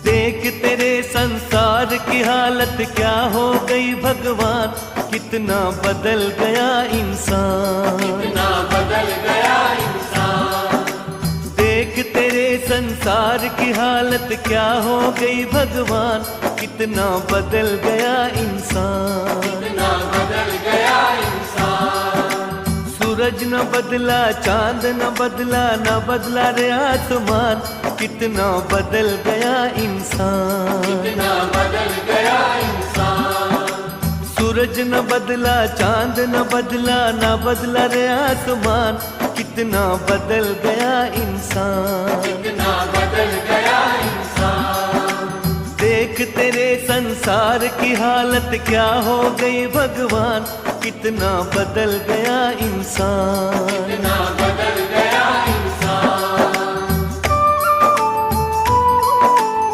देख तेरे संसार की हालत क्या हो गई भगवान, कितना बदल गया इंसान, कितना बदल गया इंसान। देख तेरे संसार की हालत क्या हो गई भगवान, कितना बदल गया इंसान, कितना बदल गया इंसान। सूरज न बदला, चांद न बदला, न बदला रे आसमान, कितना बदल गया इंसान, कितना बदल गया इंसान। सूरज न बदला, चांद न बदला, न बदला रे आसमान, कितना बदल गया इंसान, कितना बदल गया इंसान। देख तेरे संसार की हालत क्या हो गई भगवान, कितना बदल गया इंसान, कितना बदल